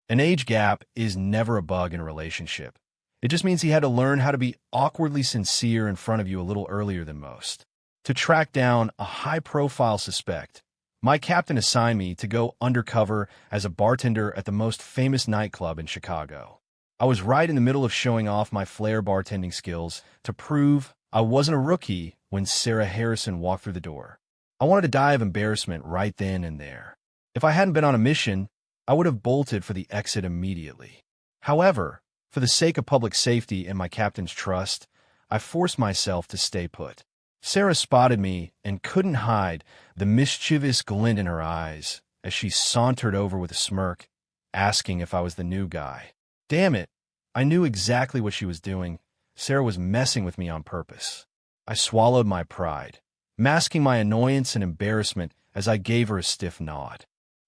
An age gap is never a bug in a relationship. It just means he had to learn how to be awkwardly sincere in front of you a little earlier than most. To track down a high-profile suspect, my captain assigned me to go undercover as a bartender at the most famous nightclub in Chicago. I was right in the middle of showing off my flair bartending skills to prove I wasn't a rookie when Sarah Harrison walked through the door. I wanted to die of embarrassment right then and there. If I hadn't been on a mission, I would have bolted for the exit immediately. However, for the sake of public safety and my captain's trust, I forced myself to stay put. Sarah spotted me and couldn't hide the mischievous glint in her eyes as she sauntered over with a smirk, asking if I was the new guy. Damn it, I knew exactly what she was doing. Sarah was messing with me on purpose. I swallowed my pride, masking my annoyance and embarrassment as I gave her a stiff nod.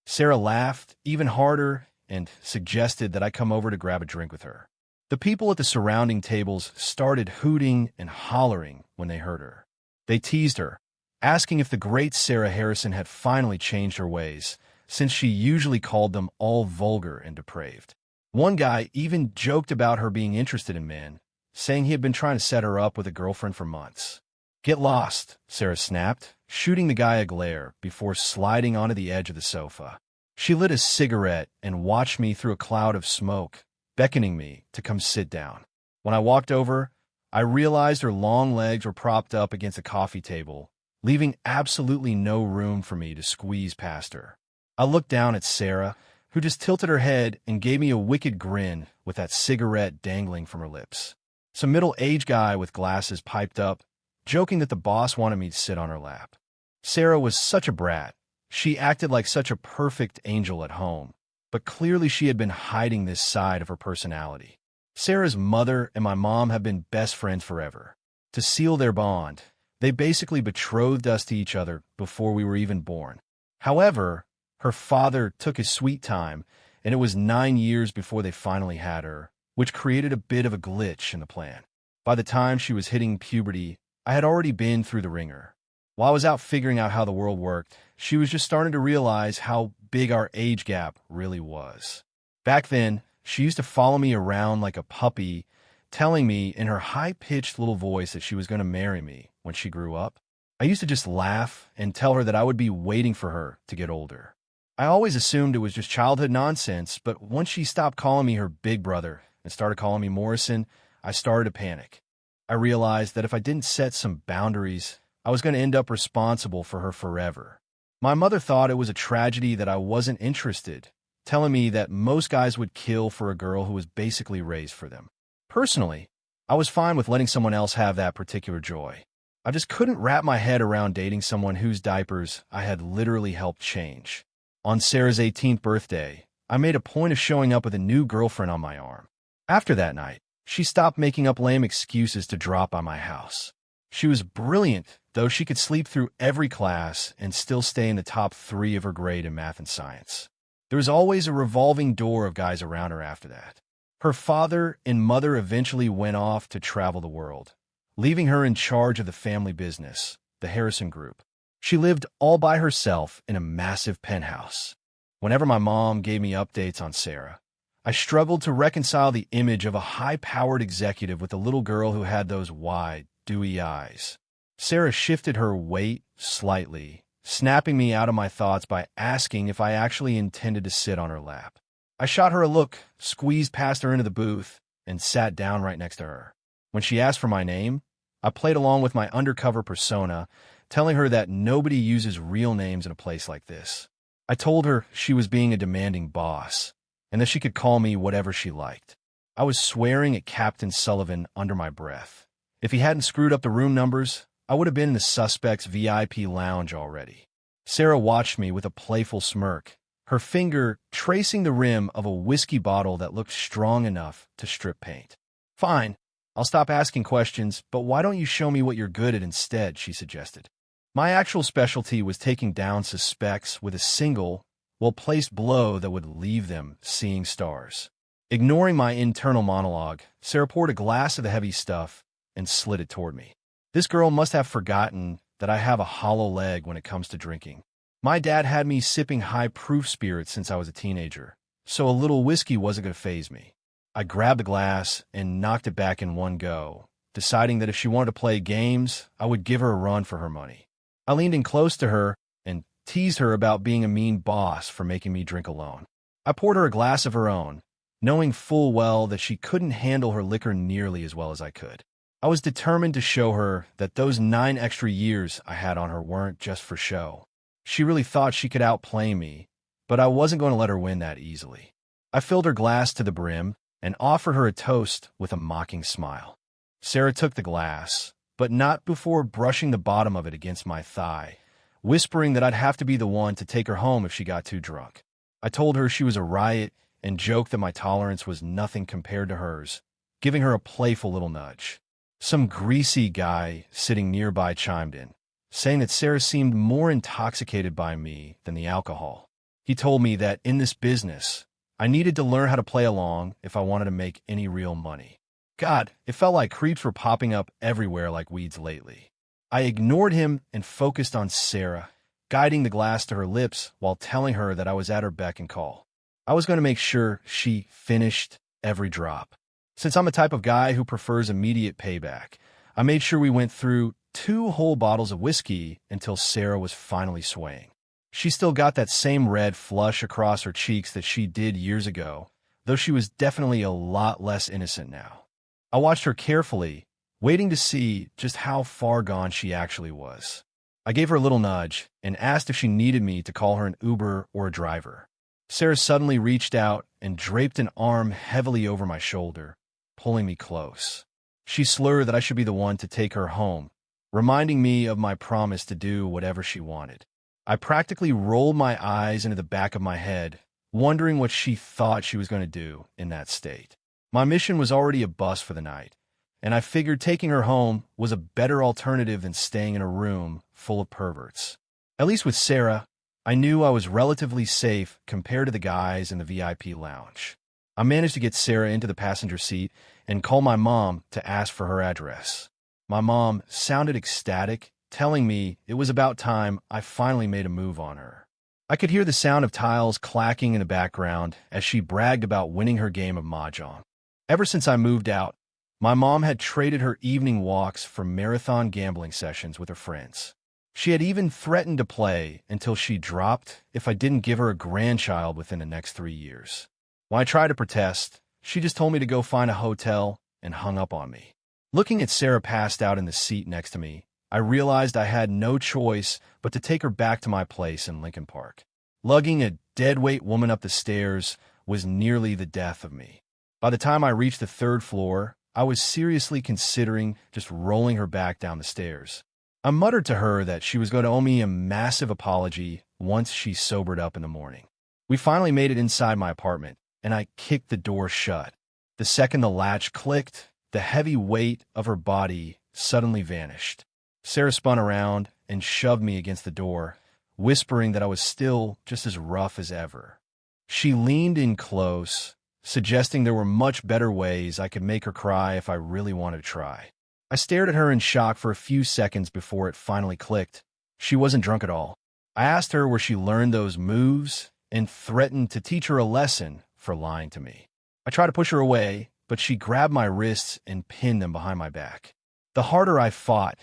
Sarah laughed even harder and suggested that I come over to grab a drink with her. The people at the surrounding tables started hooting and hollering when they heard her. They teased her, asking if the great Sarah Harrison had finally changed her ways, since she usually called them all vulgar and depraved. One guy even joked about her being interested in men, saying he had been trying to set her up with a girlfriend for months. "Get lost," Sarah snapped, shooting the guy a glare before sliding onto the edge of the sofa. She lit a cigarette and watched me through a cloud of smoke, beckoning me to come sit down. When I walked over, I realized her long legs were propped up against a coffee table, leaving absolutely no room for me to squeeze past her. I looked down at Sarah, who just tilted her head and gave me a wicked grin with that cigarette dangling from her lips. Some middle-aged guy with glasses piped up, joking that the boss wanted me to sit on her lap. Sarah was such a brat. She acted like such a perfect angel at home, but clearly she had been hiding this side of her personality. Sarah's mother and my mom have been best friends forever. To seal their bond, they basically betrothed us to each other before we were even born. However, her father took his sweet time, and it was 9 years before they finally had her, which created a bit of a glitch in the plan. By the time she was hitting puberty, I had already been through the ringer. While I was out figuring out how the world worked, she was just starting to realize how big our age gap really was. Back then, she used to follow me around like a puppy, telling me in her high-pitched little voice that she was going to marry me when she grew up. I used to just laugh and tell her that I would be waiting for her to get older. I always assumed it was just childhood nonsense, but once she stopped calling me her big brother and started calling me Morrison, I started to panic. I realized that if I didn't set some boundaries, I was going to end up responsible for her forever. My mother thought it was a tragedy that I wasn't interested, telling me that most guys would kill for a girl who was basically raised for them. Personally, I was fine with letting someone else have that particular joy. I just couldn't wrap my head around dating someone whose diapers I had literally helped change. On Sarah's 18th birthday, I made a point of showing up with a new girlfriend on my arm. After that night, she stopped making up lame excuses to drop by my house. She was brilliant, though she could sleep through every class and still stay in the top 3 of her grade in math and science. There was always a revolving door of guys around her after that. Her father and mother eventually went off to travel the world, leaving her in charge of the family business, the Harrison Group. She lived all by herself in a massive penthouse. Whenever my mom gave me updates on Sarah, I struggled to reconcile the image of a high-powered executive with a little girl who had those wide, dewy eyes. Sarah shifted her weight slightly, snapping me out of my thoughts by asking if I actually intended to sit on her lap. I shot her a look, squeezed past her into the booth, and sat down right next to her. When she asked for my name, I played along with my undercover persona, telling her that nobody uses real names in a place like this. I told her she was being a demanding boss, and that she could call me whatever she liked. I was swearing at Captain Sullivan under my breath. If he hadn't screwed up the room numbers, I would have been in the suspect's VIP lounge already. Sarah watched me with a playful smirk, her finger tracing the rim of a whiskey bottle that looked strong enough to strip paint. "Fine, I'll stop asking questions, but why don't you show me what you're good at instead?" she suggested. My actual specialty was taking down suspects with a single, well-placed blow that would leave them seeing stars. Ignoring my internal monologue, Sarah poured a glass of the heavy stuff and slid it toward me. This girl must have forgotten that I have a hollow leg when it comes to drinking. My dad had me sipping high-proof spirits since I was a teenager, so a little whiskey wasn't going to faze me. I grabbed the glass and knocked it back in one go, deciding that if she wanted to play games, I would give her a run for her money. I leaned in close to her and teased her about being a mean boss for making me drink alone. I poured her a glass of her own, knowing full well that she couldn't handle her liquor nearly as well as I could. I was determined to show her that those 9 extra years I had on her weren't just for show. She really thought she could outplay me, but I wasn't going to let her win that easily. I filled her glass to the brim and offered her a toast with a mocking smile. Sarah took the glass, but not before brushing the bottom of it against my thigh, whispering that I'd have to be the one to take her home if she got too drunk. I told her she was a riot and joked that my tolerance was nothing compared to hers, giving her a playful little nudge. Some greasy guy sitting nearby chimed in, saying that Sarah seemed more intoxicated by me than the alcohol. He told me that in this business, I needed to learn how to play along if I wanted to make any real money. God, it felt like creeps were popping up everywhere like weeds lately. I ignored him and focused on Sarah, guiding the glass to her lips while telling her that I was at her beck and call. I was going to make sure she finished every drop. Since I'm a type of guy who prefers immediate payback, I made sure we went through 2 whole bottles of whiskey until Sarah was finally swaying. She still got that same red flush across her cheeks that she did years ago, though she was definitely a lot less innocent now. I watched her carefully, waiting to see just how far gone she actually was. I gave her a little nudge and asked if she needed me to call her an Uber or a driver. Sarah suddenly reached out and draped an arm heavily over my shoulder, pulling me close. She slurred that I should be the one to take her home, reminding me of my promise to do whatever she wanted. I practically rolled my eyes into the back of my head, wondering what she thought she was going to do in that state. My mission was already a bust for the night, and I figured taking her home was a better alternative than staying in a room full of perverts. At least with Sarah, I knew I was relatively safe compared to the guys in the VIP lounge. I managed to get Sarah into the passenger seat and call my mom to ask for her address. My mom sounded ecstatic, telling me it was about time I finally made a move on her. I could hear the sound of tiles clacking in the background as she bragged about winning her game of mahjong. Ever since I moved out, my mom had traded her evening walks for marathon gambling sessions with her friends. She had even threatened to play until she dropped if I didn't give her a grandchild within the next 3 years. When I tried to protest, she just told me to go find a hotel and hung up on me. Looking at Sarah passed out in the seat next to me, I realized I had no choice but to take her back to my place in Lincoln Park. Lugging a deadweight woman up the stairs was nearly the death of me. By the time I reached the 3rd floor, I was seriously considering just rolling her back down the stairs. I muttered to her that she was going to owe me a massive apology once she sobered up in the morning. We finally made it inside my apartment, and I kicked the door shut. The second the latch clicked, the heavy weight of her body suddenly vanished. Sarah spun around and shoved me against the door, whispering that I was still just as rough as ever. She leaned in close, suggesting there were much better ways I could make her cry if I really wanted to try. I stared at her in shock for a few seconds before it finally clicked. She wasn't drunk at all. I asked her where she learned those moves and threatened to teach her a lesson for lying to me. I tried to push her away, but she grabbed my wrists and pinned them behind my back. The harder I fought,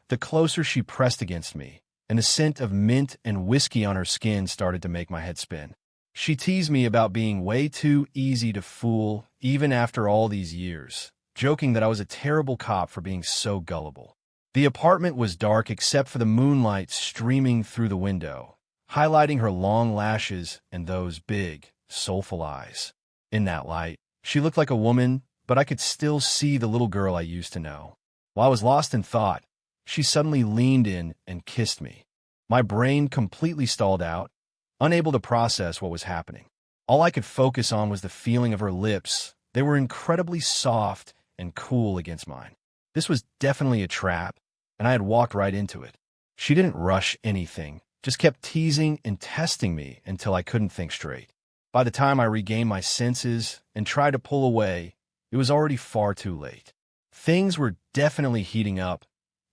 the closer she pressed against me, and the scent of mint and whiskey on her skin started to make my head spin. She teased me about being way too easy to fool even after all these years, joking that I was a terrible cop for being so gullible. The apartment was dark except for the moonlight streaming through the window, highlighting her long lashes and those big, soulful eyes. In that light, she looked like a woman, but I could still see the little girl I used to know. While I was lost in thought, she suddenly leaned in and kissed me. My brain completely stalled out, unable to process what was happening. All I could focus on was the feeling of her lips. They were incredibly soft and cool against mine. This was definitely a trap, and I had walked right into it. She didn't rush anything, just kept teasing and testing me until I couldn't think straight. By the time I regained my senses and tried to pull away, it was already far too late. Things were definitely heating up,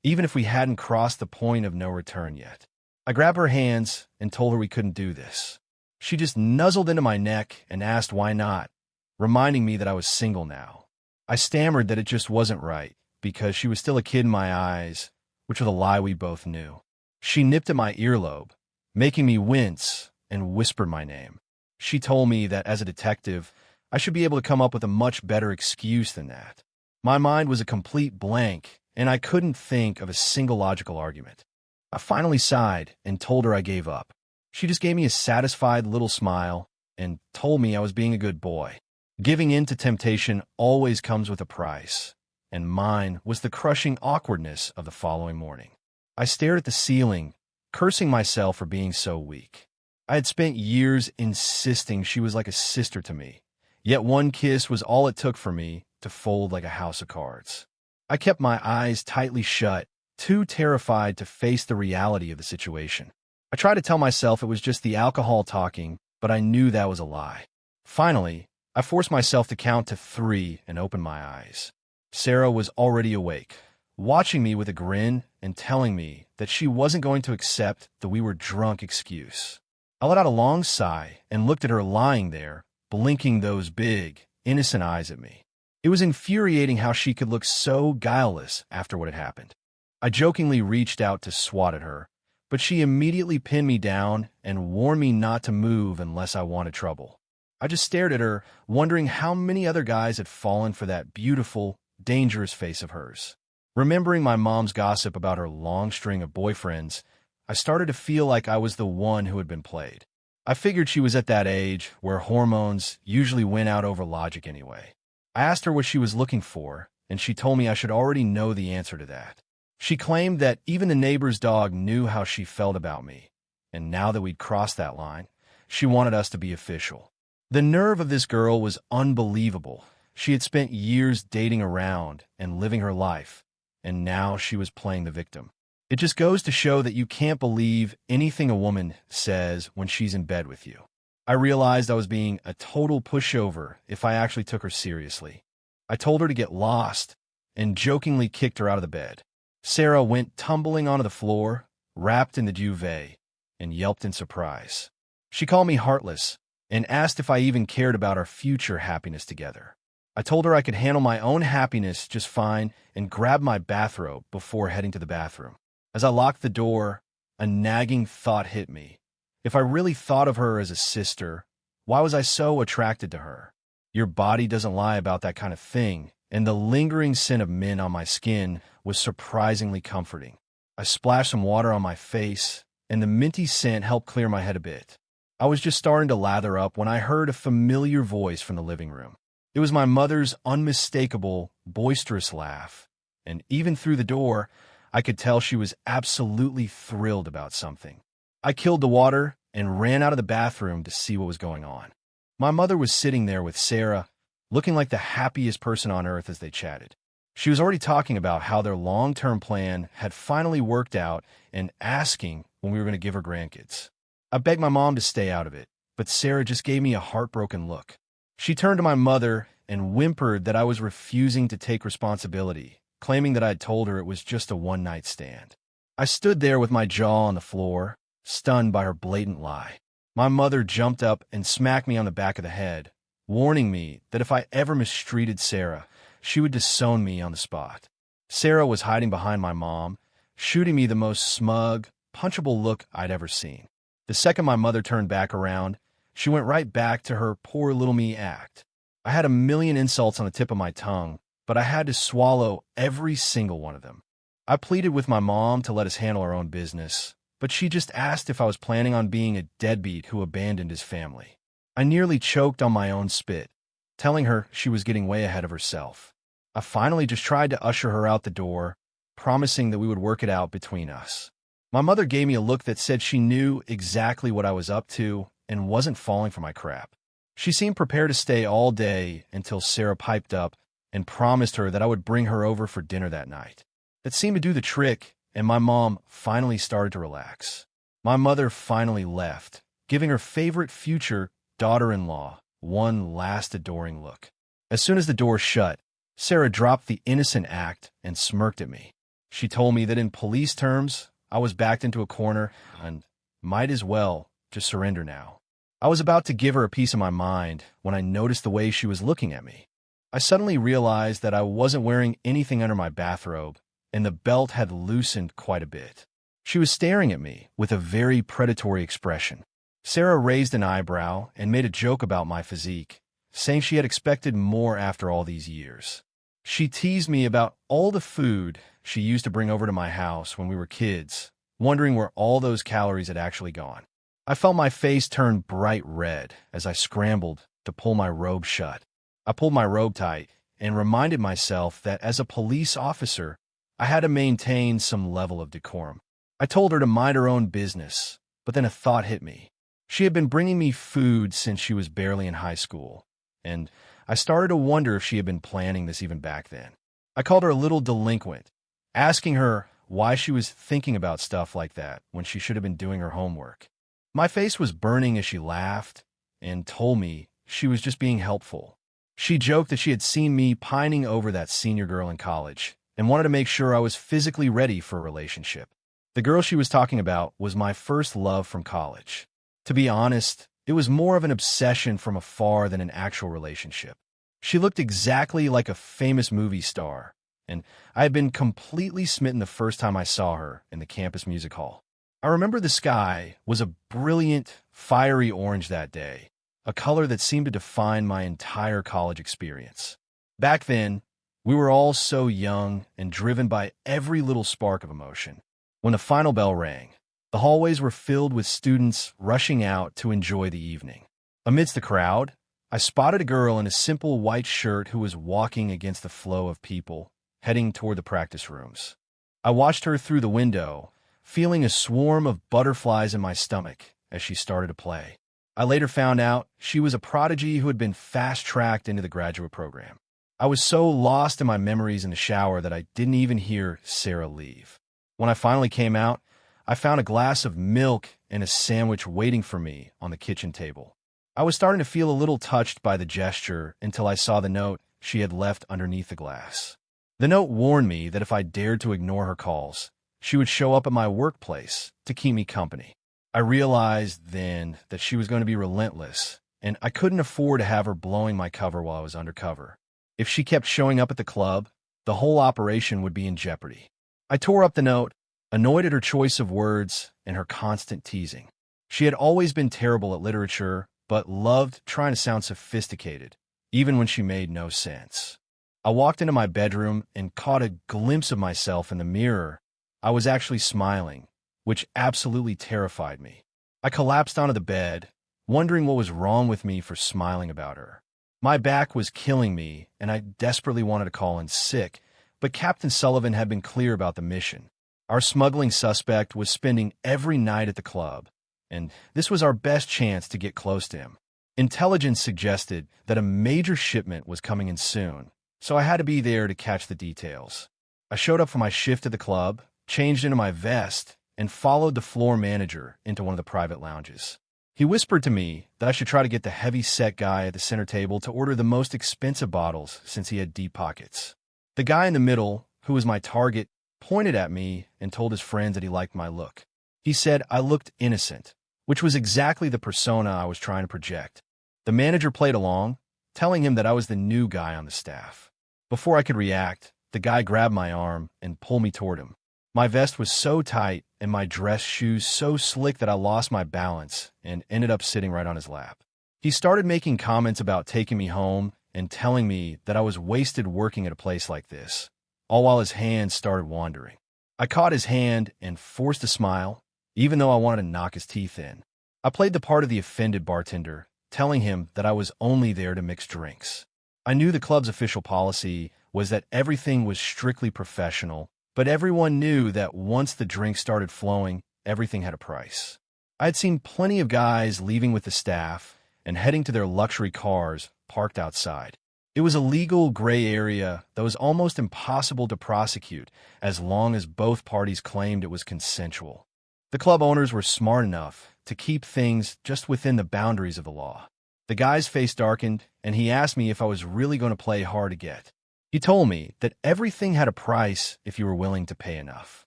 even if we hadn't crossed the point of no return yet. I grabbed her hands and told her we couldn't do this. She just nuzzled into my neck and asked why not, reminding me that I was single now. I stammered that it just wasn't right, because she was still a kid in my eyes, which was a lie we both knew. She nipped at my earlobe, making me wince, and whispered my name. She told me that as a detective, I should be able to come up with a much better excuse than that. My mind was a complete blank, and I couldn't think of a single logical argument. I finally sighed and told her I gave up. She just gave me a satisfied little smile and told me I was being a good boy. Giving in to temptation always comes with a price, and mine was the crushing awkwardness of the following morning. I stared at the ceiling, cursing myself for being so weak. I had spent years insisting she was like a sister to me, yet one kiss was all it took for me to fold like a house of cards. I kept my eyes tightly shut, too terrified to face the reality of the situation. I tried to tell myself it was just the alcohol talking, but I knew that was a lie. Finally, I forced myself to count to 3 and open my eyes. Sarah was already awake, watching me with a grin and telling me that she wasn't going to accept the "we were drunk" excuse. I let out a long sigh and looked at her lying there, blinking those big, innocent eyes at me. It was infuriating how she could look so guileless after what had happened. I jokingly reached out to swat at her, but she immediately pinned me down and warned me not to move unless I wanted trouble. I just stared at her, wondering how many other guys had fallen for that beautiful, dangerous face of hers. Remembering my mom's gossip about her long string of boyfriends, I started to feel like I was the one who had been played. I figured she was at that age where hormones usually win out over logic anyway. I asked her what she was looking for, and she told me I should already know the answer to that. She claimed that even the neighbor's dog knew how she felt about me, and now that we'd crossed that line, she wanted us to be official. The nerve of this girl was unbelievable. She had spent years dating around and living her life, and now she was playing the victim. It just goes to show that you can't believe anything a woman says when she's in bed with you. I realized I was being a total pushover if I actually took her seriously. I told her to get lost and jokingly kicked her out of the bed. Sarah went tumbling onto the floor, wrapped in the duvet, and yelped in surprise. She called me heartless and asked if I even cared about our future happiness together. I told her I could handle my own happiness just fine and grabbed my bathrobe before heading to the bathroom. As I locked the door, a nagging thought hit me. If I really thought of her as a sister, why was I so attracted to her? Your body doesn't lie about that kind of thing, and the lingering scent of men on my skin was surprisingly comforting. I splashed some water on my face, and the minty scent helped clear my head a bit. I was just starting to lather up when I heard a familiar voice from the living room. It was my mother's unmistakable, boisterous laugh, and even through the door, I could tell she was absolutely thrilled about something. I killed the water and ran out of the bathroom to see what was going on. My mother was sitting there with Sarah, looking like the happiest person on earth as they chatted. She was already talking about how their long-term plan had finally worked out and asking when we were going to give her grandkids. I begged my mom to stay out of it, but Sarah just gave me a heartbroken look. She turned to my mother and whimpered that I was refusing to take responsibility, claiming that I had told her it was just a one-night stand. I stood there with my jaw on the floor, stunned by her blatant lie. My mother jumped up and smacked me on the back of the head, warning me that if I ever mistreated Sarah, she would disown me on the spot. Sarah was hiding behind my mom, shooting me the most smug, punchable look I'd ever seen. The second my mother turned back around, she went right back to her poor little me act. I had a million insults on the tip of my tongue, but I had to swallow every single one of them. I pleaded with my mom to let us handle our own business, but she just asked if I was planning on being a deadbeat who abandoned his family. I nearly choked on my own spit, telling her she was getting way ahead of herself. I finally just tried to usher her out the door, promising that we would work it out between us. My mother gave me a look that said she knew exactly what I was up to and wasn't falling for my crap. She seemed prepared to stay all day until Sarah piped up and promised her that I would bring her over for dinner that night. That seemed to do the trick, and my mom finally started to relax. My mother finally left, giving her favorite future daughter-in-law one last adoring look. As soon as the door shut, Sarah dropped the innocent act and smirked at me. She told me that in police terms, I was backed into a corner and might as well just surrender now. I was about to give her a piece of my mind when I noticed the way she was looking at me. I suddenly realized that I wasn't wearing anything under my bathrobe, and the belt had loosened quite a bit. She was staring at me with a very predatory expression. Sarah raised an eyebrow and made a joke about my physique, saying she had expected more after all these years. She teased me about all the food she used to bring over to my house when we were kids, wondering where all those calories had actually gone. I felt my face turn bright red as I scrambled to pull my robe shut. I pulled my robe tight and reminded myself that as a police officer, I had to maintain some level of decorum. I told her to mind her own business, but then a thought hit me. She had been bringing me food since she was barely in high school, and I started to wonder if she had been planning this even back then. I called her a little delinquent, asking her why she was thinking about stuff like that when she should have been doing her homework. My face was burning as she laughed and told me she was just being helpful. She joked that she had seen me pining over that senior girl in college and wanted to make sure I was physically ready for a relationship. The girl she was talking about was my first love from college. To be honest, it was more of an obsession from afar than an actual relationship. She looked exactly like a famous movie star, and I had been completely smitten the first time I saw her in the campus music hall. I remember the sky was a brilliant, fiery orange that day, a color that seemed to define my entire college experience. Back then, we were all so young and driven by every little spark of emotion. When the final bell rang, the hallways were filled with students rushing out to enjoy the evening. Amidst the crowd, I spotted a girl in a simple white shirt who was walking against the flow of people, heading toward the practice rooms. I watched her through the window, feeling a swarm of butterflies in my stomach as she started to play. I later found out she was a prodigy who had been fast-tracked into the graduate program. I was so lost in my memories in the shower that I didn't even hear Sarah leave. When I finally came out, I found a glass of milk and a sandwich waiting for me on the kitchen table. I was starting to feel a little touched by the gesture until I saw the note she had left underneath the glass. The note warned me that if I dared to ignore her calls, she would show up at my workplace to keep me company. I realized then that she was going to be relentless, and I couldn't afford to have her blowing my cover while I was undercover. If she kept showing up at the club, the whole operation would be in jeopardy. I tore up the note, annoyed at her choice of words and her constant teasing. She had always been terrible at literature, but loved trying to sound sophisticated, even when she made no sense. I walked into my bedroom and caught a glimpse of myself in the mirror. I was actually smiling, which absolutely terrified me. I collapsed onto the bed, wondering what was wrong with me for smiling about her. My back was killing me, and I desperately wanted to call in sick, but Captain Sullivan had been clear about the mission. Our smuggling suspect was spending every night at the club, and this was our best chance to get close to him. Intelligence suggested that a major shipment was coming in soon, so I had to be there to catch the details. I showed up for my shift at the club, changed into my vest, and followed the floor manager into one of the private lounges. He whispered to me that I should try to get the heavy-set guy at the center table to order the most expensive bottles since he had deep pockets. The guy in the middle, who was my target, pointed at me and told his friends that he liked my look. He said I looked innocent, which was exactly the persona I was trying to project. The manager played along, telling him that I was the new guy on the staff. Before I could react, the guy grabbed my arm and pulled me toward him. My vest was so tight and my dress shoes so slick that I lost my balance and ended up sitting right on his lap. He started making comments about taking me home and telling me that I was wasted working at a place like this, all while his hands started wandering. I caught his hand and forced a smile, even though I wanted to knock his teeth in. I played the part of the offended bartender, telling him that I was only there to mix drinks. I knew the club's official policy was that everything was strictly professional, but everyone knew that once the drinks started flowing, everything had a price. I had seen plenty of guys leaving with the staff and heading to their luxury cars parked outside. It was a legal gray area that was almost impossible to prosecute as long as both parties claimed it was consensual. The club owners were smart enough to keep things just within the boundaries of the law. The guy's face darkened, and he asked me if I was really going to play hard to get. He told me that everything had a price if you were willing to pay enough.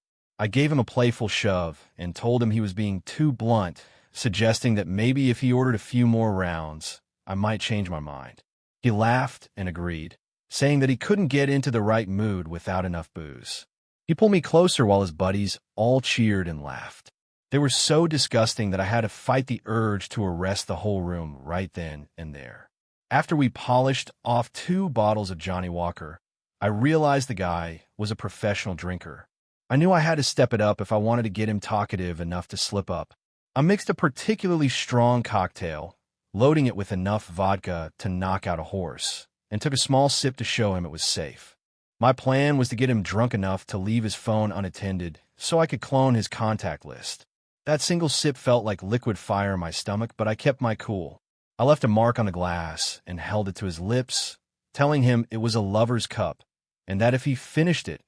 I gave him a playful shove and told him he was being too blunt, suggesting that maybe if he ordered a few more rounds, I might change my mind. He laughed and agreed, saying that he couldn't get into the right mood without enough booze. He pulled me closer while his buddies all cheered and laughed. They were so disgusting that I had to fight the urge to arrest the whole room right then and there. After we polished off 2 bottles of Johnny Walker, I realized the guy was a professional drinker. I knew I had to step it up if I wanted to get him talkative enough to slip up. I mixed a particularly strong cocktail, loading it with enough vodka to knock out a horse, and took a small sip to show him it was safe. My plan was to get him drunk enough to leave his phone unattended so I could clone his contact list. That single sip felt like liquid fire in my stomach, but I kept my cool. I left a mark on the glass and held it to his lips, telling him it was a lover's cup, and that if he finished it,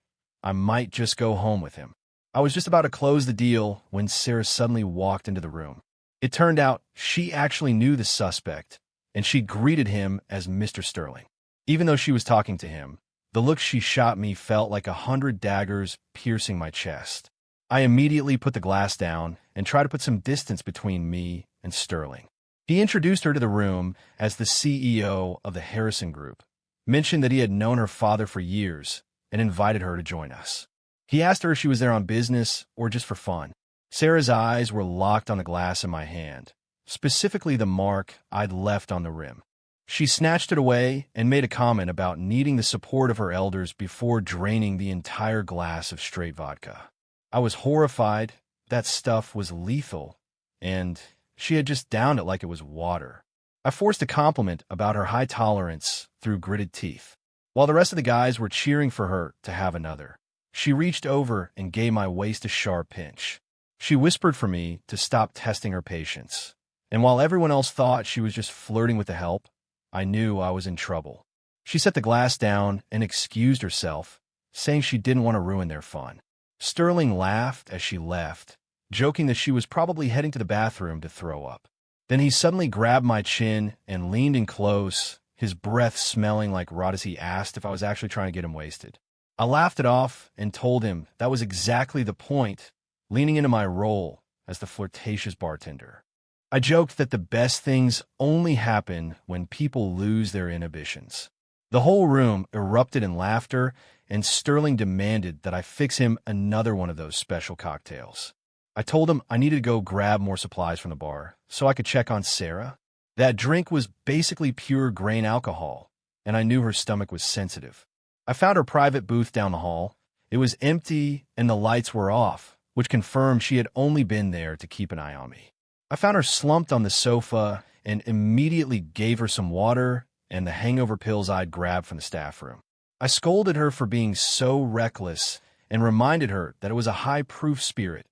I might just go home with him. I was just about to close the deal when Sarah suddenly walked into the room. It turned out she actually knew the suspect, and she greeted him as Mr. Sterling. Even though she was talking to him, the look she shot me felt like 100 daggers piercing my chest. I immediately put the glass down and tried to put some distance between me and Sterling. He introduced her to the room as the CEO of the Harrison Group, mentioned that he had known her father for years, and invited her to join us. He asked her if she was there on business or just for fun. Sarah's eyes were locked on the glass in my hand, specifically the mark I'd left on the rim. She snatched it away and made a comment about needing the support of her elders before draining the entire glass of straight vodka. I was horrified. That stuff was lethal, and she had just downed it like it was water. I forced a compliment about her high tolerance through gritted teeth. While the rest of the guys were cheering for her to have another, she reached over and gave my waist a sharp pinch. She whispered for me to stop testing her patience, and while everyone else thought she was just flirting with the help, I knew I was in trouble. She set the glass down and excused herself, saying she didn't want to ruin their fun. Sterling laughed as she left, joking that she was probably heading to the bathroom to throw up. Then he suddenly grabbed my chin and leaned in close, his breath smelling like rot as he asked if I was actually trying to get him wasted. I laughed it off and told him that was exactly the point, leaning into my role as the flirtatious bartender. I joked that the best things only happen when people lose their inhibitions. The whole room erupted in laughter, and Sterling demanded that I fix him another one of those special cocktails. I told him I needed to go grab more supplies from the bar so I could check on Sarah. That drink was basically pure grain alcohol, and I knew her stomach was sensitive. I found her private booth down the hall. It was empty and the lights were off, which confirmed she had only been there to keep an eye on me. I found her slumped on the sofa and immediately gave her some water and the hangover pills I'd grabbed from the staff room. I scolded her for being so reckless and reminded her that it was a high-proof spirit,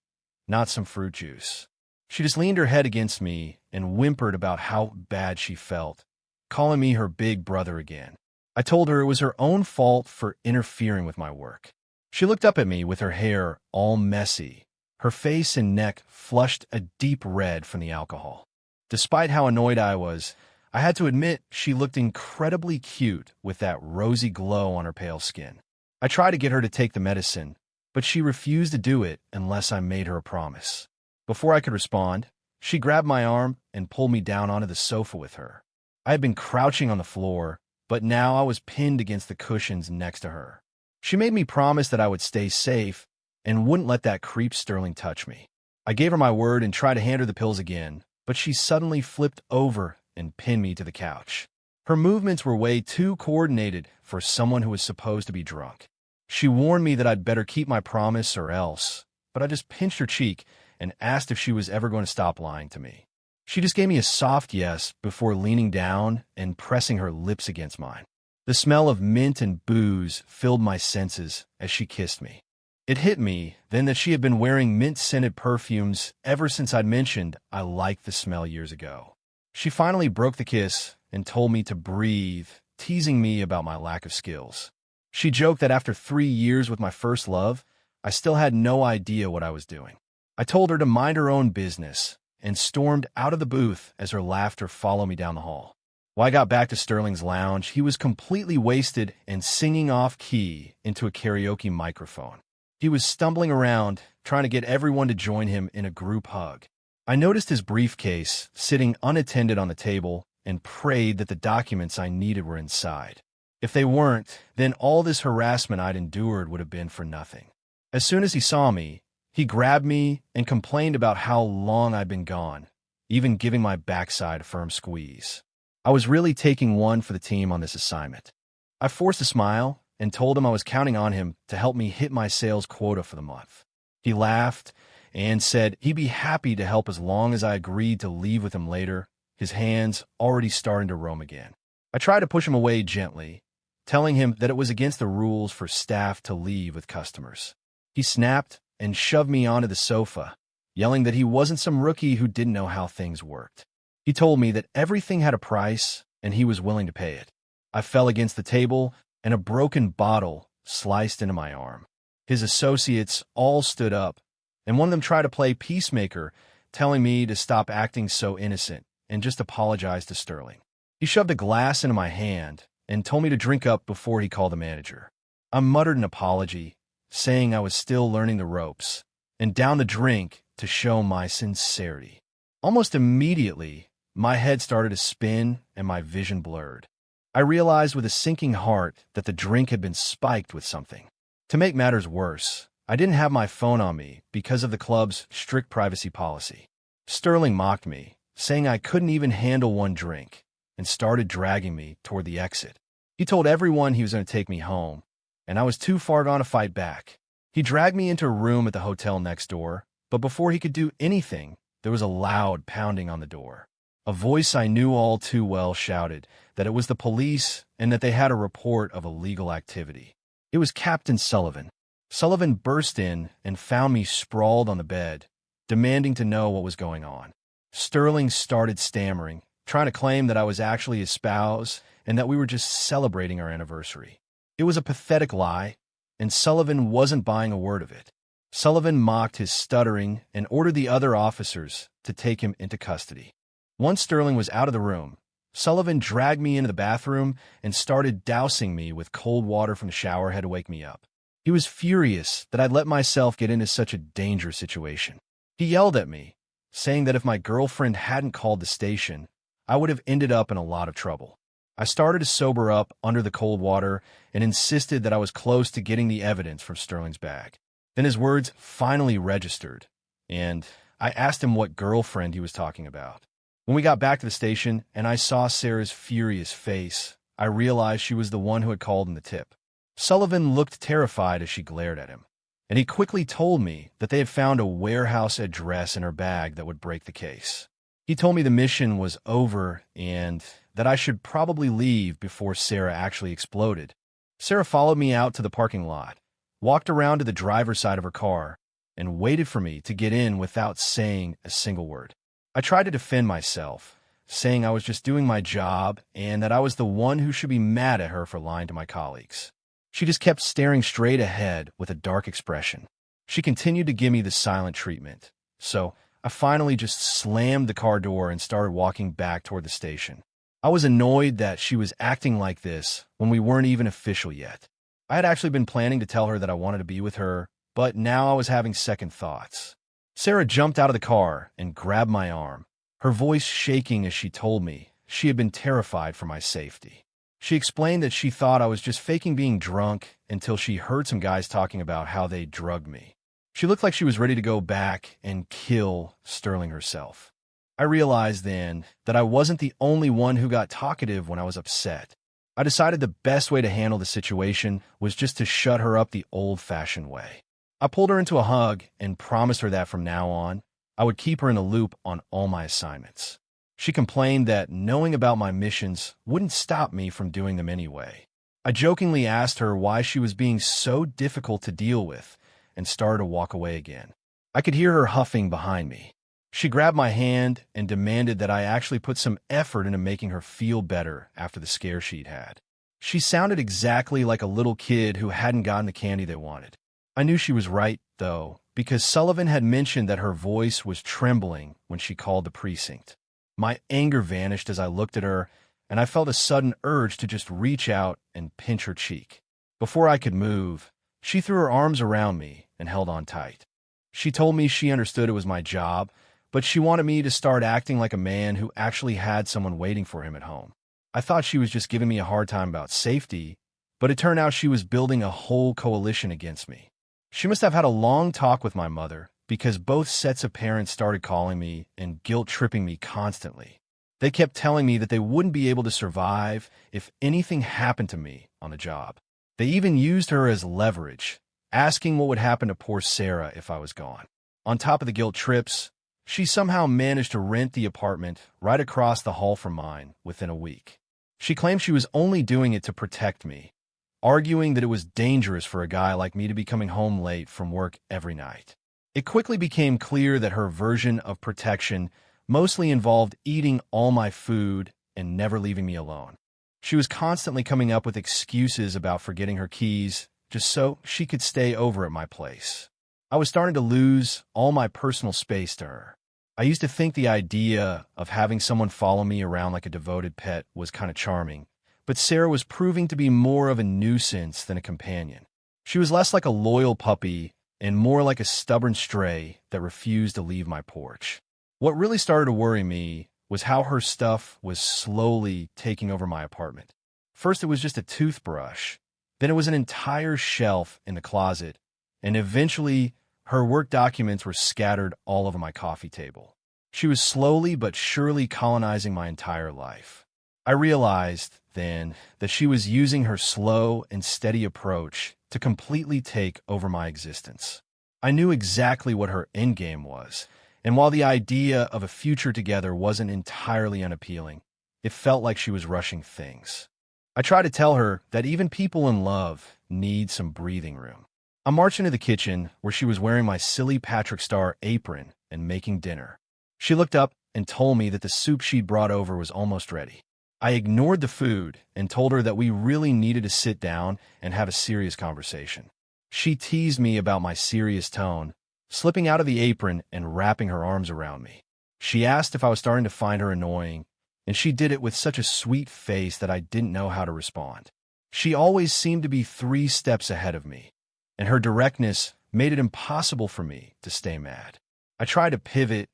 not some fruit juice. She just leaned her head against me and whimpered about how bad she felt, calling me her big brother again. I told her it was her own fault for interfering with my work. She looked up at me with her hair all messy, her face and neck flushed a deep red from the alcohol. Despite how annoyed I was, I had to admit she looked incredibly cute with that rosy glow on her pale skin. I tried to get her to take the medicine, but she refused to do it unless I made her a promise. Before I could respond, she grabbed my arm and pulled me down onto the sofa with her. I had been crouching on the floor, but now I was pinned against the cushions next to her. She made me promise that I would stay safe and wouldn't let that creep Sterling touch me. I gave her my word and tried to hand her the pills again, but she suddenly flipped over and pinned me to the couch. Her movements were way too coordinated for someone who was supposed to be drunk. She warned me that I'd better keep my promise or else, but I just pinched her cheek and asked if she was ever going to stop lying to me. She just gave me a soft yes before leaning down and pressing her lips against mine. The smell of mint and booze filled my senses as she kissed me. It hit me then that she had been wearing mint-scented perfumes ever since I'd mentioned I liked the smell years ago. She finally broke the kiss and told me to breathe, teasing me about my lack of skills. She joked that after 3 years with my first love, I still had no idea what I was doing. I told her to mind her own business and stormed out of the booth as her laughter followed me down the hall. When I got back to Sterling's lounge, he was completely wasted and singing off-key into a karaoke microphone. He was stumbling around, trying to get everyone to join him in a group hug. I noticed his briefcase sitting unattended on the table and prayed that the documents I needed were inside. If they weren't, then all this harassment I'd endured would have been for nothing. As soon as he saw me, he grabbed me and complained about how long I'd been gone, even giving my backside a firm squeeze. I was really taking one for the team on this assignment. I forced a smile and told him I was counting on him to help me hit my sales quota for the month. He laughed and said he'd be happy to help as long as I agreed to leave with him later, his hands already starting to roam again. I tried to push him away gently, telling him that it was against the rules for staff to leave with customers. He snapped and shoved me onto the sofa, yelling that he wasn't some rookie who didn't know how things worked. He told me that everything had a price and he was willing to pay it. I fell against the table and a broken bottle sliced into my arm. His associates all stood up, and one of them tried to play peacemaker, telling me to stop acting so innocent and just apologize to Sterling. He shoved a glass into my hand and told me to drink up before he called the manager. I muttered an apology, saying I was still learning the ropes, and downed the drink to show my sincerity. Almost immediately, my head started to spin and my vision blurred. I realized with a sinking heart that the drink had been spiked with something. To make matters worse, I didn't have my phone on me because of the club's strict privacy policy. Sterling mocked me, saying I couldn't even handle one drink, and started dragging me toward the exit. He told everyone he was going to take me home, and I was too far gone to fight back. He dragged me into a room at the hotel next door, but before he could do anything, there was a loud pounding on the door. A voice I knew all too well shouted that it was the police and that they had a report of illegal activity. It was Captain Sullivan. Sullivan burst in and found me sprawled on the bed, demanding to know what was going on. Sterling started stammering, trying to claim that I was actually his spouse and that we were just celebrating our anniversary. It was a pathetic lie, and Sullivan wasn't buying a word of it. Sullivan mocked his stuttering and ordered the other officers to take him into custody. Once Sterling was out of the room, Sullivan dragged me into the bathroom and started dousing me with cold water from the shower head to wake me up. He was furious that I'd let myself get into such a dangerous situation. He yelled at me, saying that if my girlfriend hadn't called the station, I would have ended up in a lot of trouble. I started to sober up under the cold water and insisted that I was close to getting the evidence from Sterling's bag. Then his words finally registered, and I asked him what girlfriend he was talking about. When we got back to the station and I saw Sarah's furious face, I realized she was the one who had called in the tip. Sullivan looked terrified as she glared at him, and he quickly told me that they had found a warehouse address in her bag that would break the case. He told me the mission was over and that I should probably leave before Sarah actually exploded. Sarah followed me out to the parking lot, walked around to the driver's side of her car, and waited for me to get in without saying a single word. I tried to defend myself, saying I was just doing my job and that I was the one who should be mad at her for lying to my colleagues. She just kept staring straight ahead with a dark expression. She continued to give me the silent treatment, so I finally just slammed the car door and started walking back toward the station. I was annoyed that she was acting like this when we weren't even official yet. I had actually been planning to tell her that I wanted to be with her, but now I was having second thoughts. Sarah jumped out of the car and grabbed my arm, her voice shaking as she told me she had been terrified for my safety. She explained that she thought I was just faking being drunk until she heard some guys talking about how they drugged me. She looked like she was ready to go back and kill Sterling herself. I realized then that I wasn't the only one who got talkative when I was upset. I decided the best way to handle the situation was just to shut her up the old-fashioned way. I pulled her into a hug and promised her that from now on, I would keep her in the loop on all my assignments. She complained that knowing about my missions wouldn't stop me from doing them anyway. I jokingly asked her why she was being so difficult to deal with and started to walk away again. I could hear her huffing behind me. She grabbed my hand and demanded that I actually put some effort into making her feel better after the scare she'd had. She sounded exactly like a little kid who hadn't gotten the candy they wanted. I knew she was right, though, because Sullivan had mentioned that her voice was trembling when she called the precinct. My anger vanished as I looked at her, and I felt a sudden urge to just reach out and pinch her cheek. Before I could move, she threw her arms around me and held on tight. She told me she understood it was my job, but she wanted me to start acting like a man who actually had someone waiting for him at home. I thought she was just giving me a hard time about safety, but it turned out she was building a whole coalition against me. She must have had a long talk with my mother, because both sets of parents started calling me and guilt-tripping me constantly. They kept telling me that they wouldn't be able to survive if anything happened to me on the job. They even used her as leverage, asking what would happen to poor Sarah if I was gone. On top of the guilt trips, she somehow managed to rent the apartment right across the hall from mine within a week. She claimed she was only doing it to protect me, arguing that it was dangerous for a guy like me to be coming home late from work every night. It quickly became clear that her version of protection mostly involved eating all my food and never leaving me alone. She was constantly coming up with excuses about forgetting her keys just so she could stay over at my place. I was starting to lose all my personal space to her. I used to think the idea of having someone follow me around like a devoted pet was kind of charming, but Sarah was proving to be more of a nuisance than a companion. She was less like a loyal puppy and more like a stubborn stray that refused to leave my porch. What really started to worry me was how her stuff was slowly taking over my apartment. First, it was just a toothbrush. Then it was an entire shelf in the closet. And eventually, her work documents were scattered all over my coffee table. She was slowly but surely colonizing my entire life. I realized then that she was using her slow and steady approach to completely take over my existence. I knew exactly what her endgame was, and while the idea of a future together wasn't entirely unappealing, it felt like she was rushing things. I tried to tell her that even people in love need some breathing room. I marched into the kitchen where she was wearing my silly Patrick Star apron and making dinner. She looked up and told me that the soup she'd brought over was almost ready. I ignored the food and told her that we really needed to sit down and have a serious conversation. She teased me about my serious tone, slipping out of the apron and wrapping her arms around me. She asked if I was starting to find her annoying, and she did it with such a sweet face that I didn't know how to respond. She always seemed to be 3 steps ahead of me, and her directness made it impossible for me to stay mad. I tried to pivot,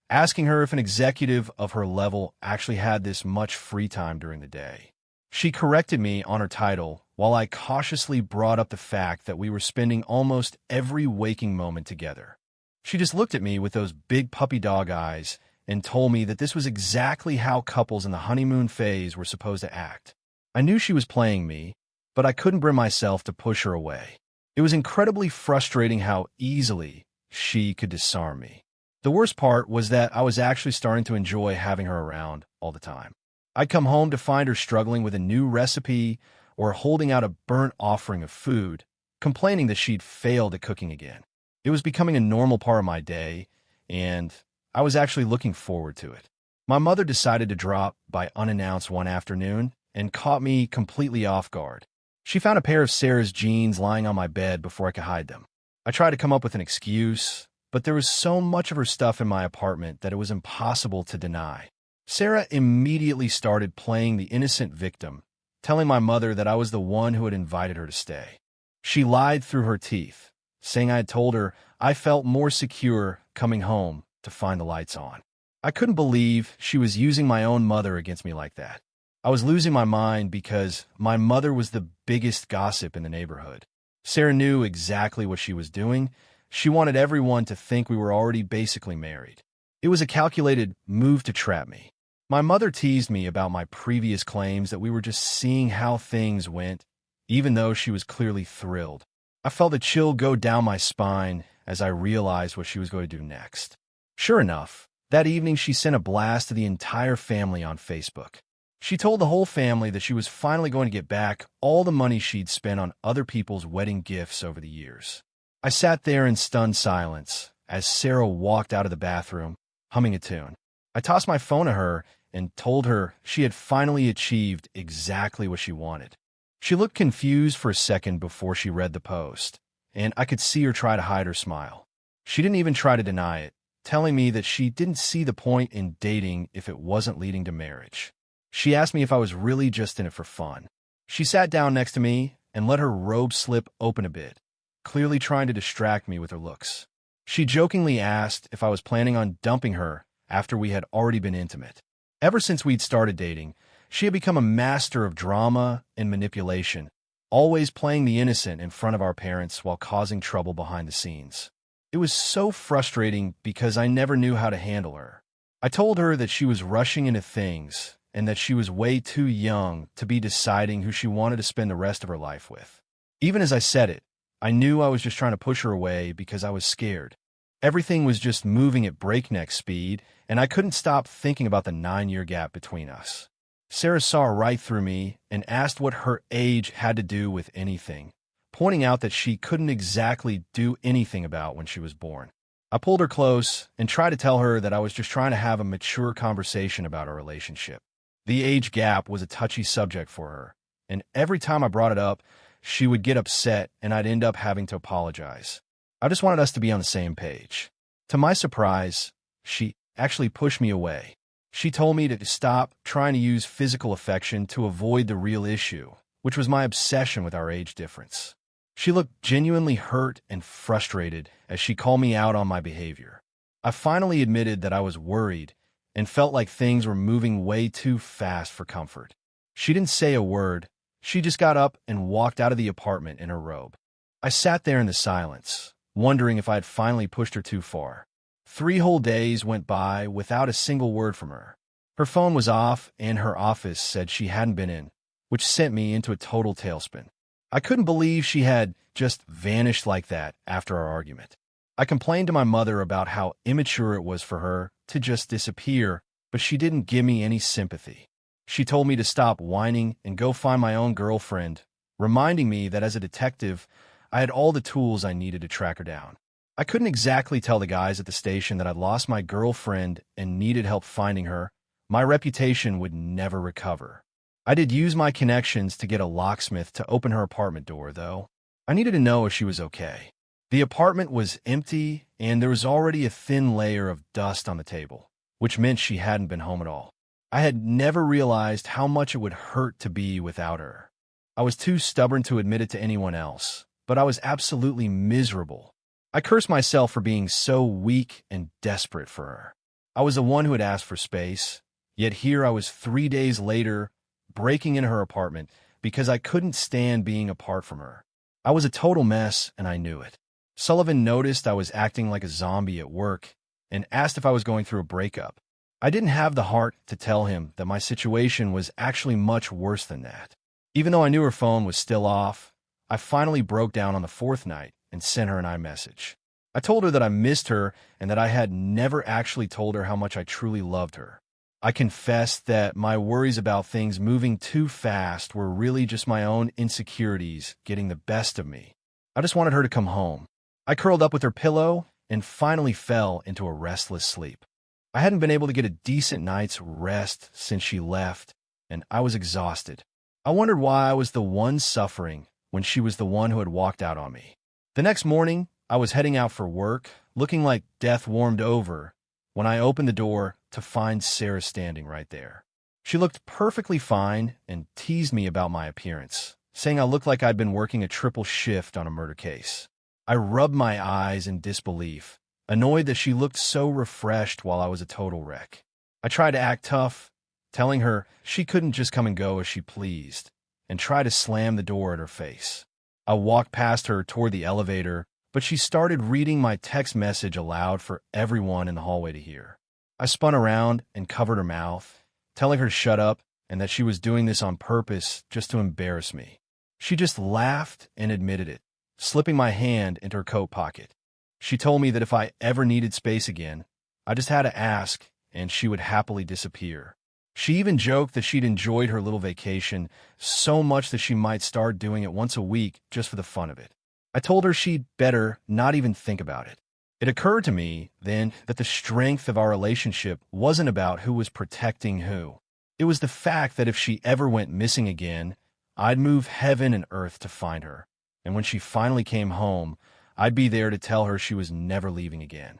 asking her if an executive of her level actually had this much free time during the day. She corrected me on her title while I cautiously brought up the fact that we were spending almost every waking moment together. She just looked at me with those big puppy dog eyes and told me that this was exactly how couples in the honeymoon phase were supposed to act. I knew she was playing me, but I couldn't bring myself to push her away. It was incredibly frustrating how easily she could disarm me. The worst part was that I was actually starting to enjoy having her around all the time. I'd come home to find her struggling with a new recipe or holding out a burnt offering of food, complaining that she'd failed at cooking again. It was becoming a normal part of my day, and I was actually looking forward to it. My mother decided to drop by unannounced one afternoon and caught me completely off guard. She found a pair of Sarah's jeans lying on my bed before I could hide them. I tried to come up with an excuse, but there was so much of her stuff in my apartment that it was impossible to deny. Sarah immediately started playing the innocent victim, telling my mother that I was the one who had invited her to stay. She lied through her teeth, saying I had told her I felt more secure coming home to find the lights on. I couldn't believe she was using my own mother against me like that. I was losing my mind because my mother was the biggest gossip in the neighborhood. Sarah knew exactly what she was doing. She wanted everyone to think we were already basically married. It was a calculated move to trap me. My mother teased me about my previous claims that we were just seeing how things went, even though she was clearly thrilled. I felt a chill go down my spine as I realized what she was going to do next. Sure enough, that evening she sent a blast to the entire family on Facebook. She told the whole family that she was finally going to get back all the money she'd spent on other people's wedding gifts over the years. I sat there in stunned silence as Sarah walked out of the bathroom, humming a tune. I tossed my phone at her and told her she had finally achieved exactly what she wanted. She looked confused for a second before she read the post, and I could see her try to hide her smile. She didn't even try to deny it, telling me that she didn't see the point in dating if it wasn't leading to marriage. She asked me if I was really just in it for fun. She sat down next to me and let her robe slip open a bit, clearly trying to distract me with her looks. She jokingly asked if I was planning on dumping her after we had already been intimate. Ever since we'd started dating, she had become a master of drama and manipulation, always playing the innocent in front of our parents while causing trouble behind the scenes. It was so frustrating because I never knew how to handle her. I told her that she was rushing into things and that she was way too young to be deciding who she wanted to spend the rest of her life with. Even as I said it, I knew I was just trying to push her away because I was scared. Everything was just moving at breakneck speed, and I couldn't stop thinking about the 9-year gap between us. Sarah saw right through me and asked what her age had to do with anything, pointing out that she couldn't exactly do anything about when she was born. I pulled her close and tried to tell her that I was just trying to have a mature conversation about our relationship. The age gap was a touchy subject for her, and every time I brought it up, she would get upset and I'd end up having to apologize. I just wanted us to be on the same page. To my surprise, she actually pushed me away. She told me to stop trying to use physical affection to avoid the real issue, which was my obsession with our age difference. She looked genuinely hurt and frustrated as she called me out on my behavior. I finally admitted that I was worried and felt like things were moving way too fast for comfort. She didn't say a word. She just got up and walked out of the apartment in her robe. I sat there in the silence, wondering if I had finally pushed her too far. 3 whole days went by without a single word from her. Her phone was off and her office said she hadn't been in, which sent me into a total tailspin. I couldn't believe she had just vanished like that after our argument. I complained to my mother about how immature it was for her to just disappear, but she didn't give me any sympathy. She told me to stop whining and go find my own girlfriend, reminding me that as a detective, I had all the tools I needed to track her down. I couldn't exactly tell the guys at the station that I'd lost my girlfriend and needed help finding her. My reputation would never recover. I did use my connections to get a locksmith to open her apartment door, though. I needed to know if she was okay. The apartment was empty, and there was already a thin layer of dust on the table, which meant she hadn't been home at all. I had never realized how much it would hurt to be without her. I was too stubborn to admit it to anyone else, but I was absolutely miserable. I cursed myself for being so weak and desperate for her. I was the one who had asked for space, yet here I was 3 days later, breaking into her apartment because I couldn't stand being apart from her. I was a total mess, and I knew it. Sullivan noticed I was acting like a zombie at work and asked if I was going through a breakup. I didn't have the heart to tell him that my situation was actually much worse than that. Even though I knew her phone was still off, I finally broke down on the 4th night and sent her an iMessage. I told her that I missed her and that I had never actually told her how much I truly loved her. I confessed that my worries about things moving too fast were really just my own insecurities getting the best of me. I just wanted her to come home. I curled up with her pillow and finally fell into a restless sleep. I hadn't been able to get a decent night's rest since she left, and I was exhausted. I wondered why I was the one suffering when she was the one who had walked out on me. The next morning, I was heading out for work, looking like death warmed over, when I opened the door to find Sarah standing right there. She looked perfectly fine and teased me about my appearance, saying I looked like I'd been working a triple shift on a murder case. I rubbed my eyes in disbelief, annoyed that she looked so refreshed while I was a total wreck. I tried to act tough, telling her she couldn't just come and go as she pleased, and tried to slam the door at her face. I walked past her toward the elevator, but she started reading my text message aloud for everyone in the hallway to hear. I spun around and covered her mouth, telling her to shut up and that she was doing this on purpose just to embarrass me. She just laughed and admitted it, slipping my hand into her coat pocket. She told me that if I ever needed space again, I just had to ask, and she would happily disappear. She even joked that she'd enjoyed her little vacation so much that she might start doing it once a week just for the fun of it. I told her she'd better not even think about it. It occurred to me then that the strength of our relationship wasn't about who was protecting who. It was the fact that if she ever went missing again, I'd move heaven and earth to find her. And when she finally came home, I'd be there to tell her she was never leaving again.